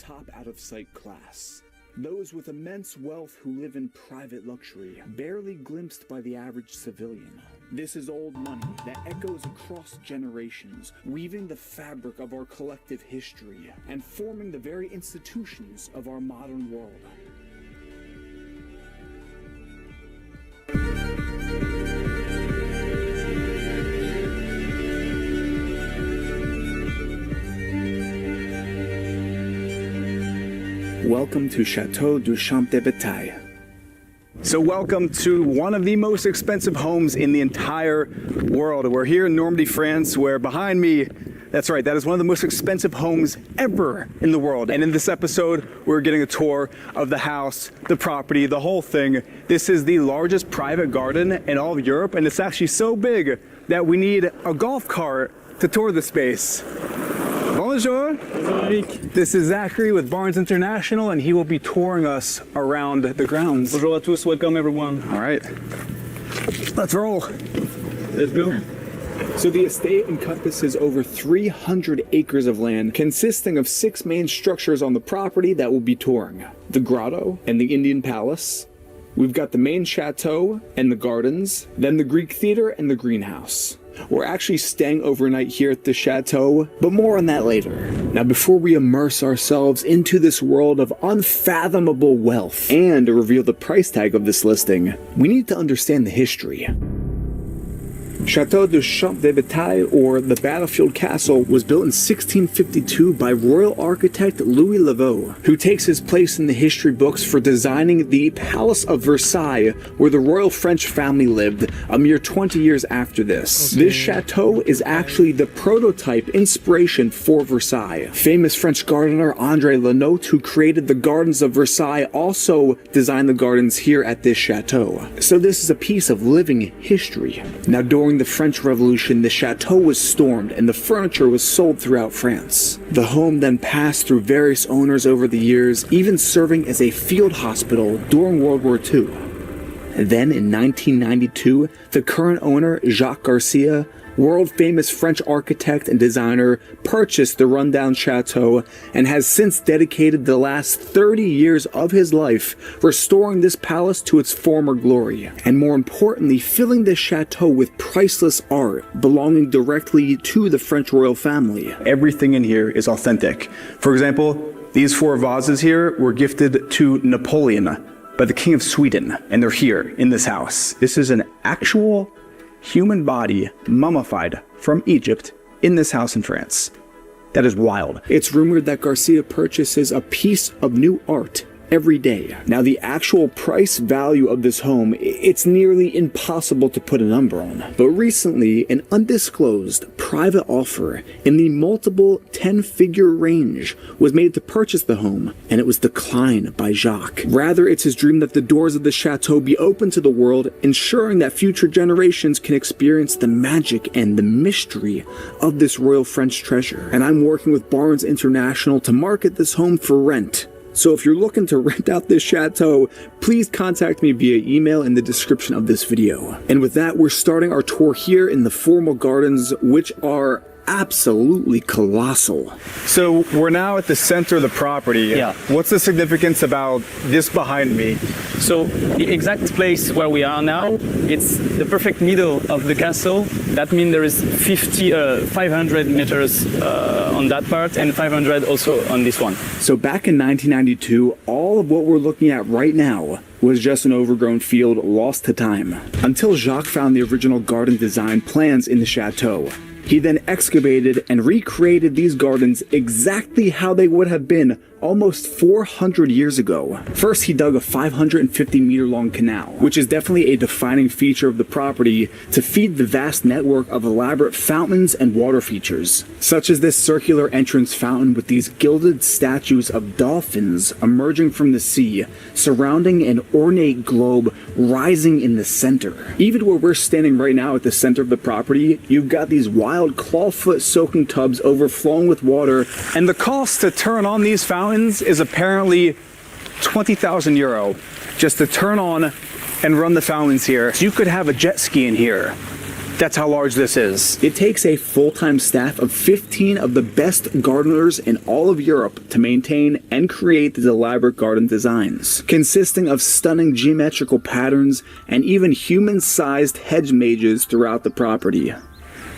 top out-of-sight class. Those with immense wealth who live in private luxury, barely glimpsed by the average civilian. This is old money that echoes across generations, weaving the fabric of our collective history and forming the very institutions of our modern world. Welcome to Chateau du Champ de Bataille. So welcome to one of the most expensive homes in the entire world. We're here in Normandy, France, where behind me, that's right, that is one of the most expensive homes ever in the world. And in this episode, we're getting a tour of the house, the property, the whole thing. This is the largest private garden in all of Europe, and it's actually so big that we need a golf cart to tour the space. Bonjour. This is Zachary with Barnes International, and he will be touring us around the grounds. Bonjour à tous, welcome everyone. All right, let's roll. Let's go. So the estate encompasses over 300 acres of land, consisting of 6 main structures on the property that we'll be touring. The grotto and the Indian palace. We've got the main chateau and the gardens, then the Greek theater and the greenhouse. We're actually staying overnight here at the chateau, but more on that later. Now, before we immerse ourselves into this world of unfathomable wealth and reveal the price tag of this listing, we need to understand the history. Chateau du Champ de Bataille, or the Battlefield Castle, was built in 1652 by royal architect Louis Laveau, who takes his place in the history books for designing the Palace of Versailles, where the royal French family lived a mere 20 years after this. This chateau is actually the prototype inspiration for Versailles. Famous French gardener André Lenotre, who created the gardens of Versailles, also designed the gardens here at this chateau. So this is a piece of living history. Now, during the French Revolution, the chateau was stormed and the furniture was sold throughout France. The home then passed through various owners over the years, even serving as a field hospital during World War II. Then in 1992, the current owner, Jacques Garcia, world-famous French architect and designer, purchased the rundown chateau and has since dedicated the last 30 years of his life restoring this palace to its former glory, and more importantly, filling this chateau with priceless art belonging directly to the French royal family. Everything in here is authentic. For example, these 4 vases here were gifted to Napoleon by the King of Sweden, and they're here in this house. This is an actual human body mummified from Egypt in this house in France. That is wild. It's rumored that Garcia purchases a piece of new art every day. Now, the actual price value of this home, it's nearly impossible to put a number on. But recently, an undisclosed private offer in the multiple 10-figure range was made to purchase the home, and it was declined by Jacques. Rather, it's his dream that the doors of the chateau be open to the world, ensuring that future generations can experience the magic and the mystery of this royal French treasure. And I'm working with Barnes International to market this home for rent. So if you're looking to rent out this chateau, please contact me via email in the description of this video. And with that, we're starting our tour here in the formal gardens, which are absolutely colossal. So we're now at the center of the property. Yeah. What's the significance about this behind me? So the exact place where we are now, it's the perfect middle of the castle. That means there is 500 meters on that part and 500 also on this one. So back in 1992, all of what we're looking at right now was just an overgrown field lost to time, until Jacques found the original garden design plans in the chateau. He then excavated and recreated these gardens exactly how they would have been almost 400 years ago. First, he dug a 550-meter-long canal, which is definitely a defining feature of the property, to feed the vast network of elaborate fountains and water features, such as this circular entrance fountain with these gilded statues of dolphins emerging from the sea, surrounding an ornate globe rising in the center. Even where we're standing right now at the center of the property, you've got these wild clawfoot soaking tubs overflowing with water, and the cost to turn on these fountains is apparently 20,000 euro just to turn on and run the fountains here. So you could have a jet ski in here That's how large this is. It takes a full-time staff of 15 of the best gardeners in all of Europe to maintain and create these elaborate garden designs, consisting of stunning geometrical patterns and even human-sized hedge mazes throughout the property.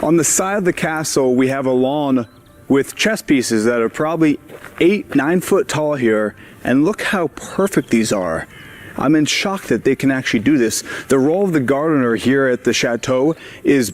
On the side of the castle, we have a lawn with chess pieces that are probably 8-9 foot tall here, and look how perfect these are. I'm in shock that they can actually do this. The role of the gardener here at the chateau is,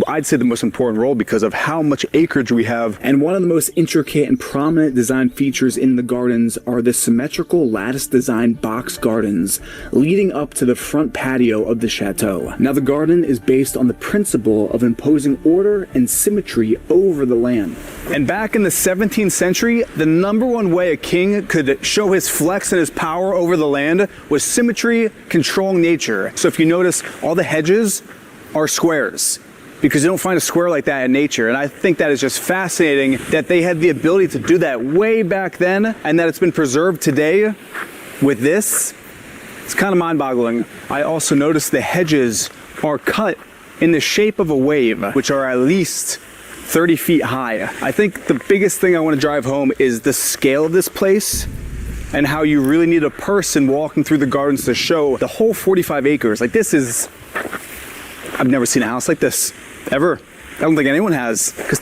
I'd say, the most important role because of how much acreage we have. And one of the most intricate and prominent design features in the gardens are the symmetrical lattice design box gardens leading up to the front patio of the chateau. Now, the garden is based on the principle of imposing order and symmetry over the land. And back in the 17th century, the number one way a king could show his flex and his power over the land was symmetry, controlling nature. So if you notice, all the hedges are squares, because you don't find a square like that in nature. And I think that is just fascinating that they had the ability to do that way back then, and that it's been preserved today with this. It's kind of mind-boggling. I also noticed the hedges are cut in the shape of a wave, which are at least 30 feet high. I think the biggest thing I want to drive home is the scale of this place and how you really need a person walking through the gardens to show the whole 45 acres. Like, this is, I've never seen a house like this ever. I don't think anyone has, because